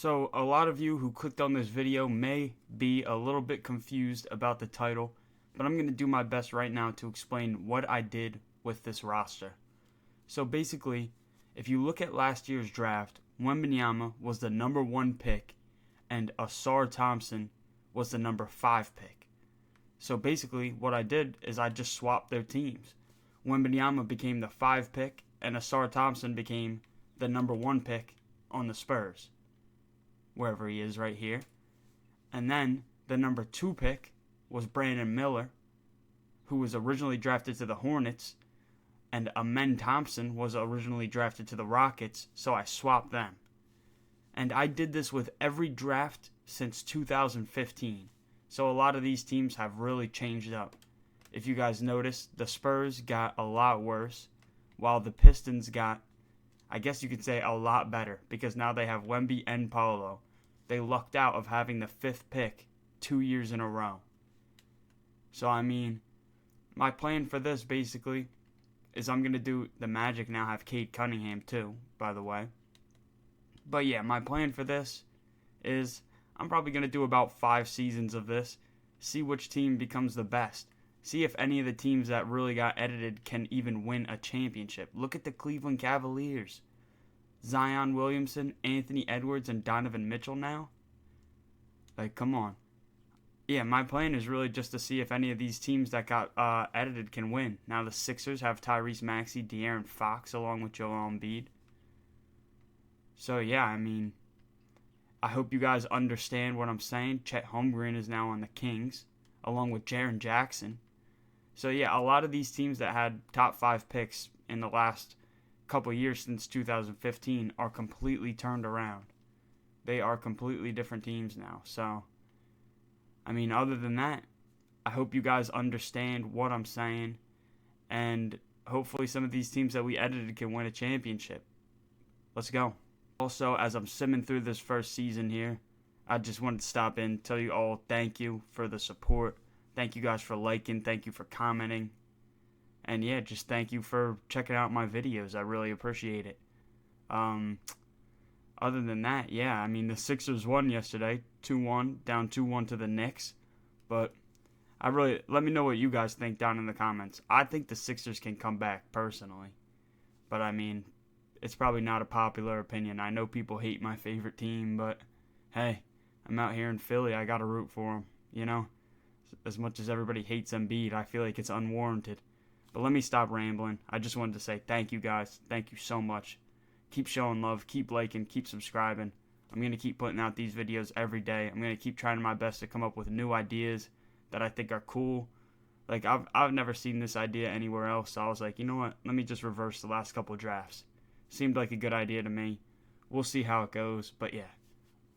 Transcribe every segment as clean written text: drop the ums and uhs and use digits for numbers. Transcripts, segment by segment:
So a lot of you who clicked on this video may be a little bit confused about the title, but I'm going to do my best right now to explain what I did with this roster. So basically, if you look at last year's draft, Wembanyama was the number 1 pick and Ausar Thompson was the number 5 pick. So basically what I did is I just swapped their teams. Wembanyama became the 5 pick and Ausar Thompson became the number 1 pick on the Spurs, wherever he is right here. And then the number 2 pick was Brandon Miller, who was originally drafted to the Hornets, and Amen Thompson was originally drafted to the Rockets, so I swapped them. And I did this with every draft since 2015. So a lot of these teams have really changed up. If you guys notice, the Spurs got a lot worse, while the Pistons got, I guess you could say, a lot better, because now they have Wemby and Paolo. They lucked out of having the 5th pick 2 years in a row. So, I mean, my plan for this, basically, is I'm going to do the Magic now have Cade Cunningham, too, by the way. But, yeah, my plan for this is I'm probably going to do about 5 seasons of this, see which team becomes the best. See if any of the teams that really got edited can even win a championship. Look at the Cleveland Cavaliers. Zion Williamson, Anthony Edwards, and Donovan Mitchell now? Like, come on. Yeah, my plan is really just to see if any of these teams that got edited can win. Now the Sixers have Tyrese Maxey, De'Aaron Fox, along with Joel Embiid. So, yeah, I mean, I hope you guys understand what I'm saying. Chet Holmgren is now on the Kings, along with Jaren Jackson. So, yeah, a lot of these teams that had top 5 picks in the last couple years since 2015 are completely turned around. They are completely different teams now. So, I mean, other than that, I hope you guys understand what I'm saying. And hopefully some of these teams that we edited can win a championship. Let's go. Also, as I'm simming through this first season here, I just wanted to stop in and tell you all thank you for the support. Thank you guys for liking. Thank you for commenting. And yeah, just thank you for checking out my videos. I really appreciate it. Other than that, yeah, I mean, the Sixers won yesterday, 2-1, down 2-1 to the Knicks. But let me know what you guys think down in the comments. I think the Sixers can come back, personally. But I mean, it's probably not a popular opinion. I know people hate my favorite team, but hey, I'm out here in Philly. I got to root for them, you know? As much as everybody hates Embiid, I feel like it's unwarranted. But let me stop rambling. I just wanted to say thank you guys. Thank you so much. Keep showing love. Keep liking. Keep subscribing. I'm going to keep putting out these videos every day. I'm going to keep trying my best to come up with new ideas that I think are cool. Like, I've never seen this idea anywhere else. So I was like, you know what? Let me just reverse the last couple drafts. Seemed like a good idea to me. We'll see how it goes. But yeah,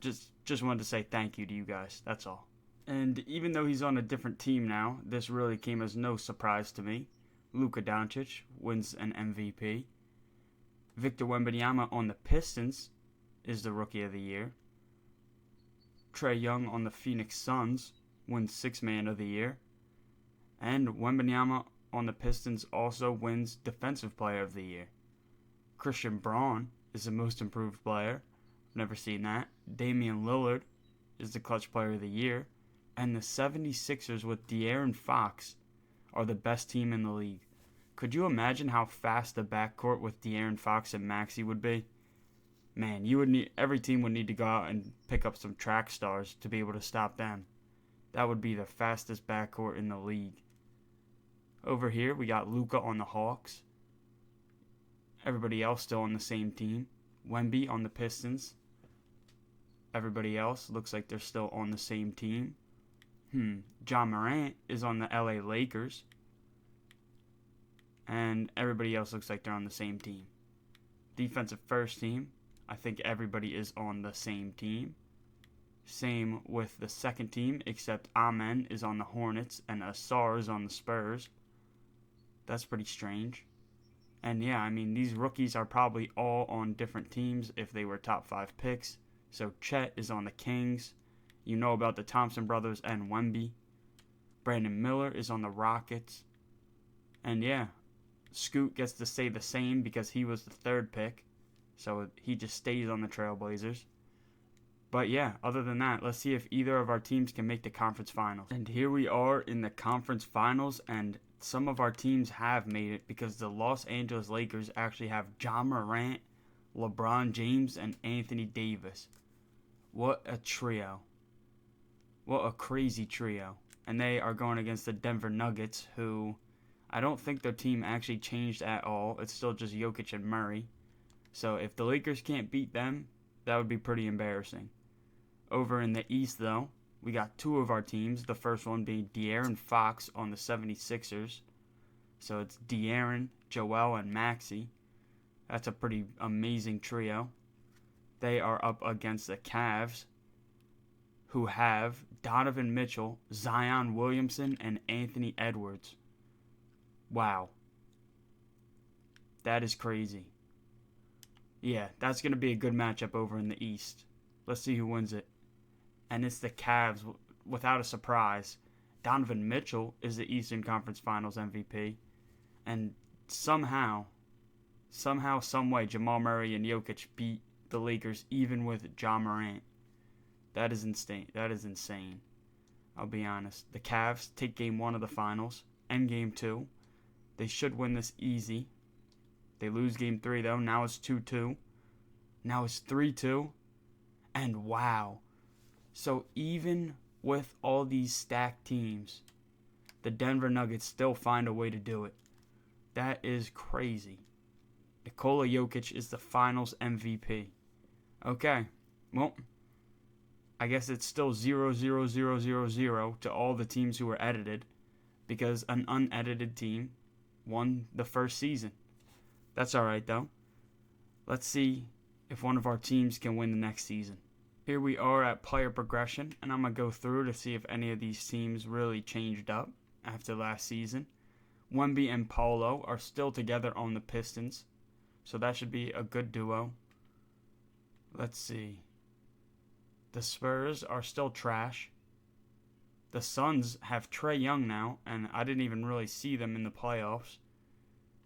just wanted to say thank you to you guys. That's all. And even though he's on a different team now, this really came as no surprise to me. Luka Doncic wins an MVP. Victor Wembanyama on the Pistons is the Rookie of the Year. Trae Young on the Phoenix Suns wins 6th Man of the Year. And Wembanyama on the Pistons also wins Defensive Player of the Year. Christian Braun is the Most Improved Player. Never seen that. Damian Lillard is the Clutch Player of the Year. And the 76ers with De'Aaron Fox are the best team in the league. Could you imagine how fast the backcourt with De'Aaron Fox and Maxey would be? Man, every team would need to go out and pick up some track stars to be able to stop them. That would be the fastest backcourt in the league. Over here, we got Luka on the Hawks. Everybody else still on the same team. Wemby on the Pistons. Everybody else looks like they're still on the same team. John Morant is on the LA Lakers. And everybody else looks like they're on the same team. Defensive first team, I think everybody is on the same team. Same with the second team, except Amen is on the Hornets and Ausar is on the Spurs. That's pretty strange. And yeah, I mean, these rookies are probably all on different teams if they were top 5 picks. So Chet is on the Kings. You know about the Thompson brothers and Wemby. Brandon Miller is on the Rockets. And yeah, Scoot gets to stay the same because he was the 3rd pick. So he just stays on the Trailblazers. But yeah, other than that, let's see if either of our teams can make the conference finals. And here we are in the conference finals, and some of our teams have made it because the Los Angeles Lakers actually have Ja Morant, LeBron James, and Anthony Davis. What a trio. What a crazy trio. And they are going against the Denver Nuggets, who I don't think their team actually changed at all. It's still just Jokic and Murray. So if the Lakers can't beat them, that would be pretty embarrassing. Over in the East, though, we got two of our teams. The first one being De'Aaron Fox on the 76ers. So it's De'Aaron, Joel, and Maxey. That's a pretty amazing trio. They are up against the Cavs, who have Donovan Mitchell, Zion Williamson, and Anthony Edwards. Wow. That is crazy. Yeah, that's going to be a good matchup over in the East. Let's see who wins it. And it's the Cavs, without a surprise. Donovan Mitchell is the Eastern Conference Finals MVP. And somehow, someway, Jamal Murray and Jokic beat the Lakers even with Ja Morant. That is insane. I'll be honest. The Cavs take game 1 of the finals and game 2. They should win this easy. They lose game 3 though. Now it's 2-2. Now it's 3-2. And wow. So even with all these stacked teams, the Denver Nuggets still find a way to do it. That is crazy. Nikola Jokic is the finals MVP. Okay. Well, I guess it's still 0-0-0-0-0 to all the teams who were edited, because an unedited team won the first season. That's alright though. Let's see if one of our teams can win the next season. Here we are at player progression, and I'm going to go through to see if any of these teams really changed up after last season. Wemby and Paolo are still together on the Pistons, so that should be a good duo. Let's see. The Spurs are still trash. The Suns have Trae Young now, and I didn't even really see them in the playoffs.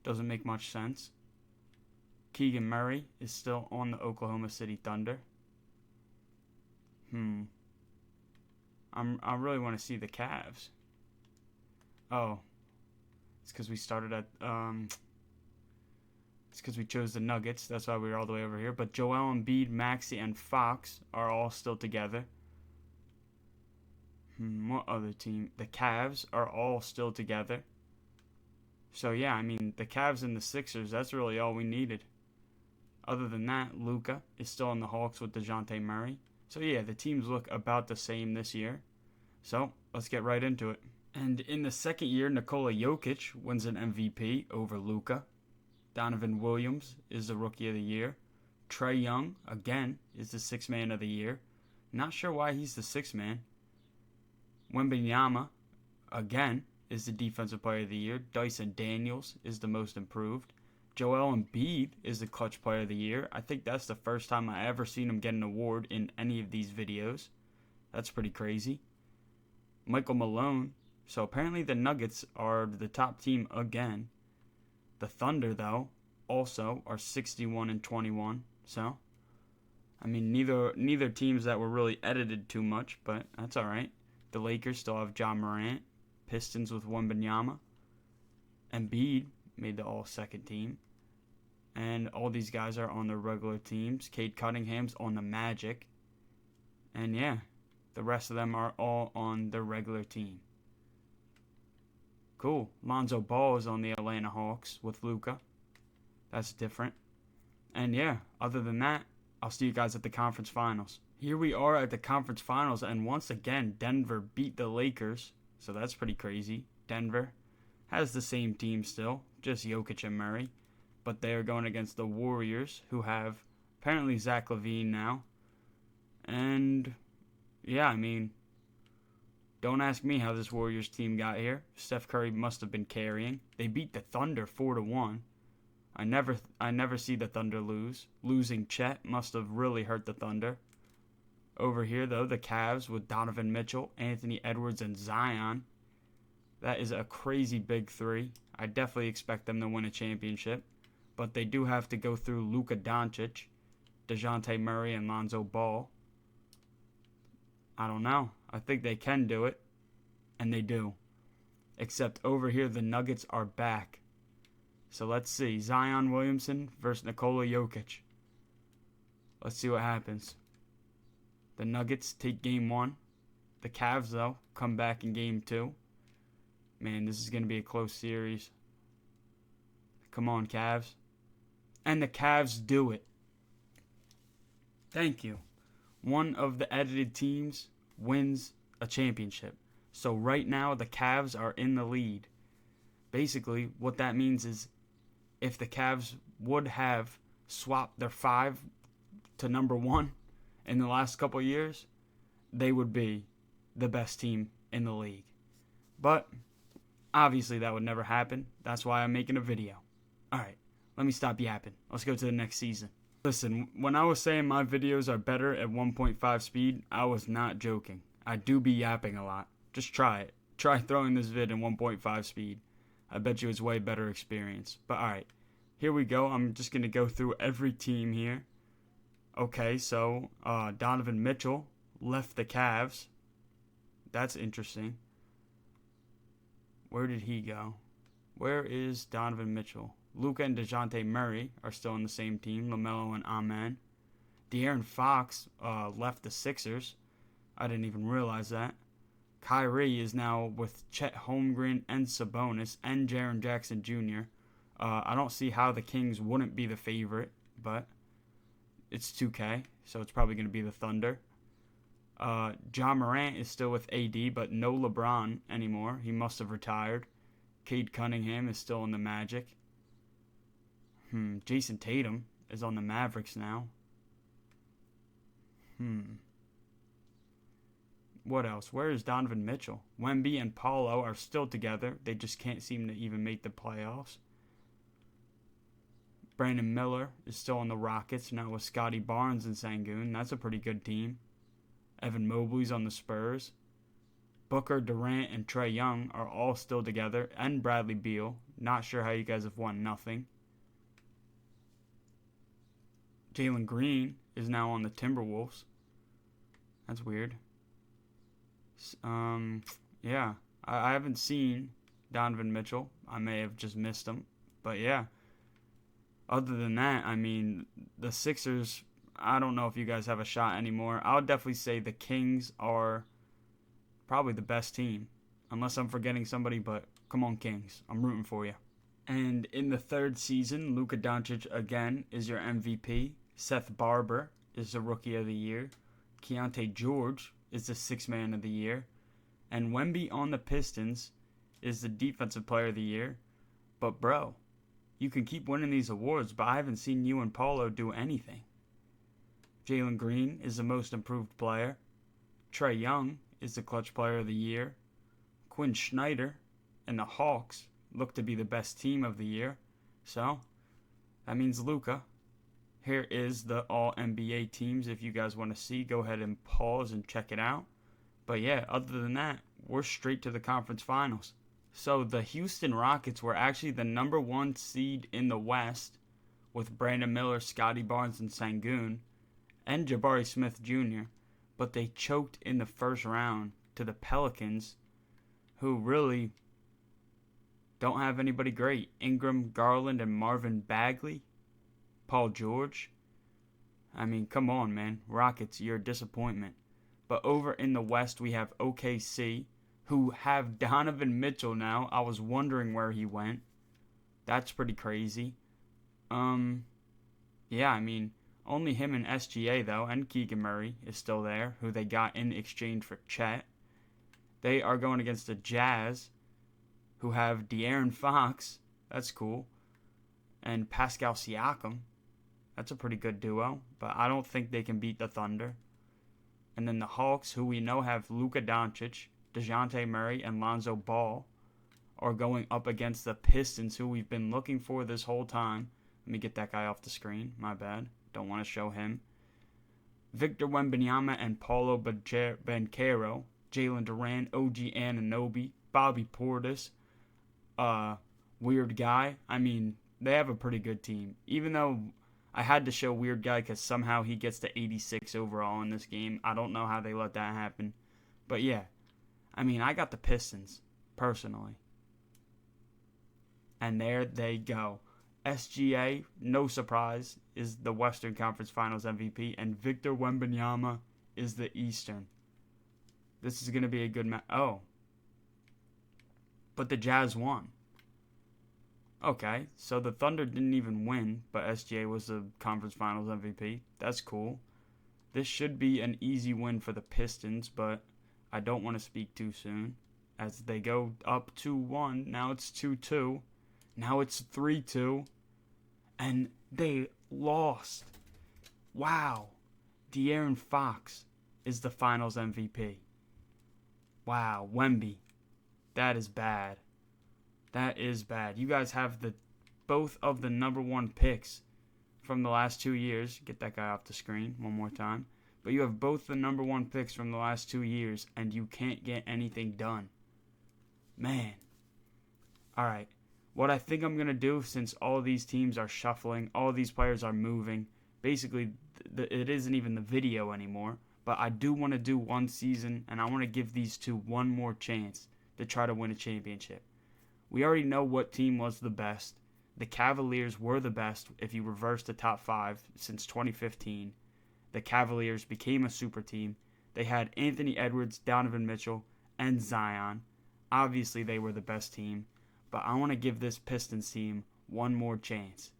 Doesn't make much sense. Keegan Murray is still on the Oklahoma City Thunder. I really want to see the Cavs. Oh. It's because we started at... It's because we chose the Nuggets. That's why we were all the way over here. But Joel Embiid, Maxey, and Fox are all still together. What other team? The Cavs are all still together. So, yeah, I mean, the Cavs and the Sixers, that's really all we needed. Other than that, Luka is still in the Hawks with DeJounte Murray. So, yeah, the teams look about the same this year. So, let's get right into it. And in the second year, Nikola Jokic wins an MVP over Luka. Donovan Williams is the Rookie of the Year. Trae Young, again, is the Sixth Man of the Year. Not sure why he's the Sixth Man. Wembanyama, again, is the Defensive Player of the Year. Dyson Daniels is the Most Improved. Joel Embiid is the Clutch Player of the Year. I think that's the first time I ever seen him get an award in any of these videos. That's pretty crazy. Michael Malone. So apparently the Nuggets are the top team again. The Thunder, though, also are 61-21. So, I mean, neither teams that were really edited too much, but that's all right. The Lakers still have Ja Morant. Pistons with Wembanyama. Embiid made the all-second team. And all these guys are on their regular teams. Cade Cunningham's on the Magic. And yeah, the rest of them are all on their regular team. Cool. Lonzo Ball is on the Atlanta Hawks with Luka. That's different. And yeah, other than that, I'll see you guys at the conference finals. Here we are at the conference finals, and once again, Denver beat the Lakers. So that's pretty crazy. Denver has the same team still, just Jokic and Murray. But they are going against the Warriors, who have apparently Zach LaVine now. And yeah, I mean, don't ask me how this Warriors team got here. Steph Curry must have been carrying. They beat the Thunder 4-1. I never see the Thunder lose. Losing Chet must have really hurt the Thunder. Over here, though, the Cavs with Donovan Mitchell, Anthony Edwards, and Zion. That is a crazy big three. I definitely expect them to win a championship. But they do have to go through Luka Doncic, DeJounte Murray, and Lonzo Ball. I don't know. I think they can do it, and they do. Except over here, the Nuggets are back. So let's see. Zion Williamson versus Nikola Jokic. Let's see what happens. The Nuggets take game 1. The Cavs, though, come back in game 2. Man, this is going to be a close series. Come on, Cavs. And the Cavs do it. Thank you. One of the edited teams wins a championship. So right now, the Cavs are in the lead. Basically, what that means is if the Cavs would have swapped their 5 to number 1 in the last couple of years, they would be the best team in the league. But obviously that would never happen. That's why I'm making a video. Alright, let me stop yapping. Let's go to the next season. Listen, when I was saying my videos are better at 1.5 speed, I was not joking. I do be yapping a lot. Just try it. Try throwing this vid in 1.5 speed. I bet you it's way better experience. But alright, here we go. I'm just going to go through every team here. Okay, so Donovan Mitchell left the Cavs. That's interesting. Where did he go? Where is Donovan Mitchell? Luka and DeJounte Murray are still on the same team. LaMelo and Amen. De'Aaron Fox left the Sixers. I didn't even realize that. Kyrie is now with Chet Holmgren and Sabonis and Jaren Jackson Jr. I don't see how the Kings wouldn't be the favorite, but it's 2K, so it's probably going to be the Thunder. Ja Morant is still with AD, but no LeBron anymore. He must have retired. Cade Cunningham is still in the Magic. Jason Tatum is on the Mavericks now. What else? Where is Donovan Mitchell? Wemby and Paulo are still together. They just can't seem to even make the playoffs. Brandon Miller is still on the Rockets, now with Scotty Barnes and Sengun. That's a pretty good team. Evan Mobley's on the Spurs. Booker, Durant, and Trae Young are all still together, and Bradley Beal. Not sure how you guys have won nothing. Jalen Green is now on the Timberwolves. That's weird. Yeah, I haven't seen Donovan Mitchell. I may have just missed him, but yeah. Other than that, I mean, the Sixers, I don't know if you guys have a shot anymore. I would definitely say the Kings are probably the best team, unless I'm forgetting somebody, but come on, Kings. I'm rooting for you. And in the third season, Luka Doncic again is your MVP. Seth Barber is the Rookie of the Year. Keontae George is the Sixth Man of the Year. And Wemby on the Pistons is the Defensive Player of the Year. But bro, you can keep winning these awards, but I haven't seen you and Paulo do anything. Jalen Green is the Most Improved Player. Trae Young is the Clutch Player of the Year. Quinn Snyder and the Hawks look to be the best team of the year. So, that means Luka. Here is the All-NBA teams. If you guys want to see, go ahead and pause and check it out. But yeah, other than that, we're straight to the conference finals. So the Houston Rockets were actually the number 1 seed in the West with Brandon Miller, Scotty Barnes, and Sengun, and Jabari Smith Jr., but they choked in the first round to the Pelicans, who really don't have anybody great. Ingram, Garland, and Marvin Bagley. Paul George. I mean, come on, man. Rockets, you're a disappointment. But over in the West, we have OKC, who have Donovan Mitchell now. I was wondering where he went. That's pretty crazy. Yeah, I mean, only him and SGA, though, and Keegan Murray is still there, who they got in exchange for Chet. They are going against the Jazz, who have De'Aaron Fox. That's cool. And Pascal Siakam. That's a pretty good duo, but I don't think they can beat the Thunder. And then the Hawks, who we know have Luka Doncic, DeJounte Murray, and Lonzo Ball, are going up against the Pistons, who we've been looking for this whole time. Let me get that guy off the screen. My bad. Don't want to show him. Victor Wembanyama and Paulo Banchero, Jalen Duran, OG Anunoby, Bobby Portis. Weird guy. I mean, they have a pretty good team. Even though I had to show Weird Guy because somehow he gets to 86 overall in this game. I don't know how they let that happen. But yeah, I mean, I got the Pistons, personally. And there they go. SGA, no surprise, is the Western Conference Finals MVP. And Victor Wembanyama is the Eastern. This is going to be a good match. Oh. But the Jazz won. Okay, so the Thunder didn't even win, but SGA was the Conference Finals MVP. That's cool. This should be an easy win for the Pistons, but I don't want to speak too soon. As they go up 2-1, now it's 2-2. Now it's 3-2. And they lost. Wow. De'Aaron Fox is the Finals MVP. Wow, Wemby. That is bad. That is bad. You guys have both of the number 1 picks from the last 2 years. Get that guy off the screen one more time. But you have both the number 1 picks from the last 2 years, and you can't get anything done. Man. All right. What I think I'm going to do, since all these teams are shuffling, all these players are moving, basically it isn't even the video anymore, but I do want to do one season, and I want to give these two one more chance to try to win a championship. We already know what team was the best. The Cavaliers were the best if you reverse the top 5 since 2015. The Cavaliers became a super team. They had Anthony Edwards, Donovan Mitchell, and Zion. Obviously, they were the best team. But I want to give this Pistons team one more chance.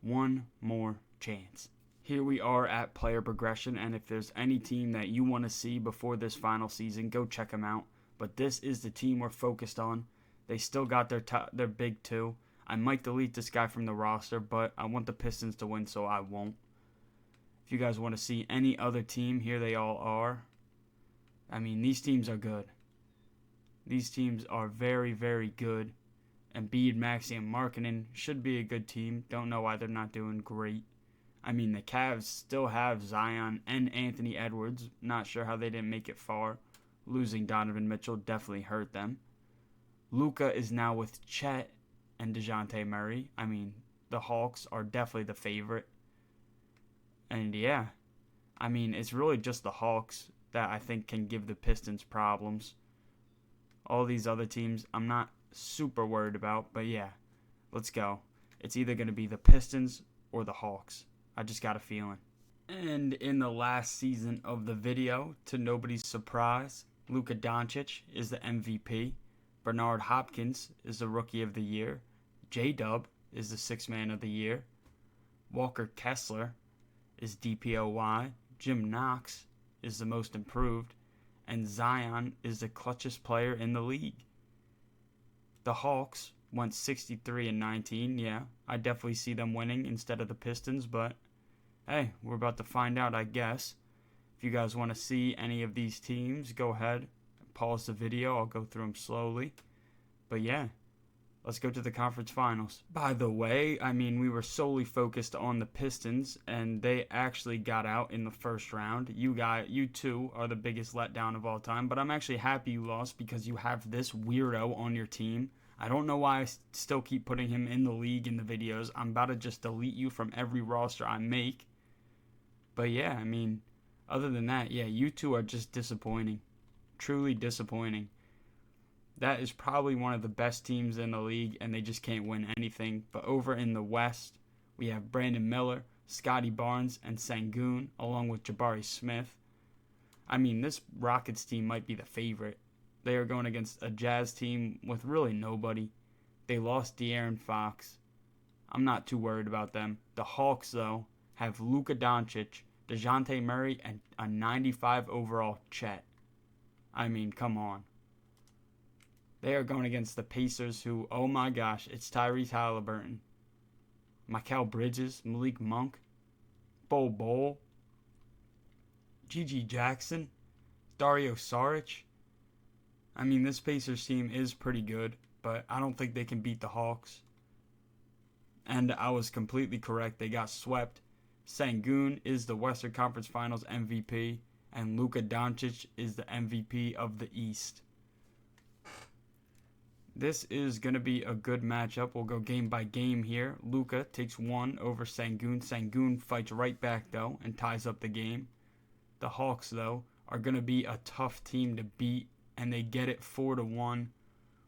One more chance. Here we are at player progression, and if there's any team that you want to see before this final season, go check them out. But this is the team we're focused on. They still got their big 2. I might delete this guy from the roster, but I want the Pistons to win, so I won't. If you guys want to see any other team, here they all are. I mean, these teams are good. These teams are very, very good. Embiid, Maxey, and Markkanen should be a good team. Don't know why they're not doing great. I mean, the Cavs still have Zion and Anthony Edwards. Not sure how they didn't make it far. Losing Donovan Mitchell definitely hurt them. Luka is now with Chet and DeJounte Murray. I mean, the Hawks are definitely the favorite. And yeah, I mean, it's really just the Hawks that I think can give the Pistons problems. All these other teams, I'm not super worried about, but yeah, let's go. It's either going to be the Pistons or the Hawks. I just got a feeling. And in the last season of the video, to nobody's surprise, Luka Doncic is the MVP. Bernard Hopkins is the Rookie of the Year. J-Dub is the Sixth Man of the Year. Walker Kessler is DPOY. Jim Knox is the Most Improved. And Zion is the clutchest player in the league. The Hawks went 63-19. Yeah, I definitely see them winning instead of the Pistons, but hey, we're about to find out, I guess. If you guys want to see any of these teams, go ahead, pause the video. I'll go through them slowly. But yeah, let's go to the conference finals. By the way, I mean, we were solely focused on the Pistons, and they actually got out in the first round. You two are the biggest letdown of all time, but I'm actually happy you lost because you have this weirdo on your team. I don't know why I still keep putting him in the league in the videos. I'm about to just delete you from every roster I make. But yeah, I mean, other than that, yeah, you two are just disappointing. Truly disappointing. That is probably one of the best teams in the league, and they just can't win anything. But over in the West, we have Brandon Miller, Scotty Barnes, and Sengun, along with Jabari Smith. I mean, this Rockets team might be the favorite. They are going against a Jazz team with really nobody. They lost De'Aaron Fox. I'm not too worried about them. The Hawks, though, have Luka Doncic, DeJounte Murray, and a 95 overall Chet. I mean, come on. They are going against the Pacers, who, oh my gosh, it's Tyrese Halliburton, Mikal Bridges, Malik Monk, Bol, Gigi Jackson, Dario Saric. I mean, this Pacers team is pretty good, but I don't think they can beat the Hawks. And I was completely correct. They got swept. Sengun is the Western Conference Finals MVP, and Luka Doncic is the MVP of the East. This is going to be a good matchup. We'll go game by game here. Luka takes 1 over Sengun. Sengun fights right back, though, and ties up the game. The Hawks, though, are going to be a tough team to beat, and they get it 4-1.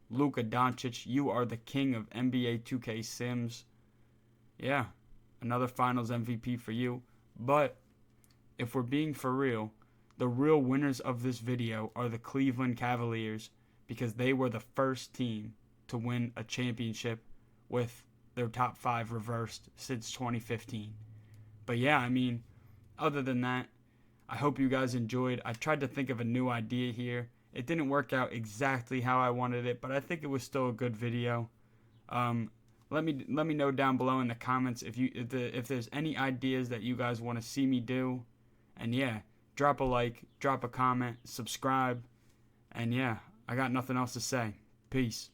Luka Doncic, you are the king of NBA 2K Sims. Yeah, another Finals MVP for you. But if we're being for real, the real winners of this video are the Cleveland Cavaliers, because they were the first team to win a championship with their top 5 reversed since 2015. But yeah, I mean, other than that, I hope you guys enjoyed. I tried to think of a new idea here. It didn't work out exactly how I wanted it, but I think it was still a good video. Let me know down below in the comments if there's any ideas that you guys want to see me do. And yeah, drop a like, drop a comment, subscribe, and yeah, I got nothing else to say. Peace.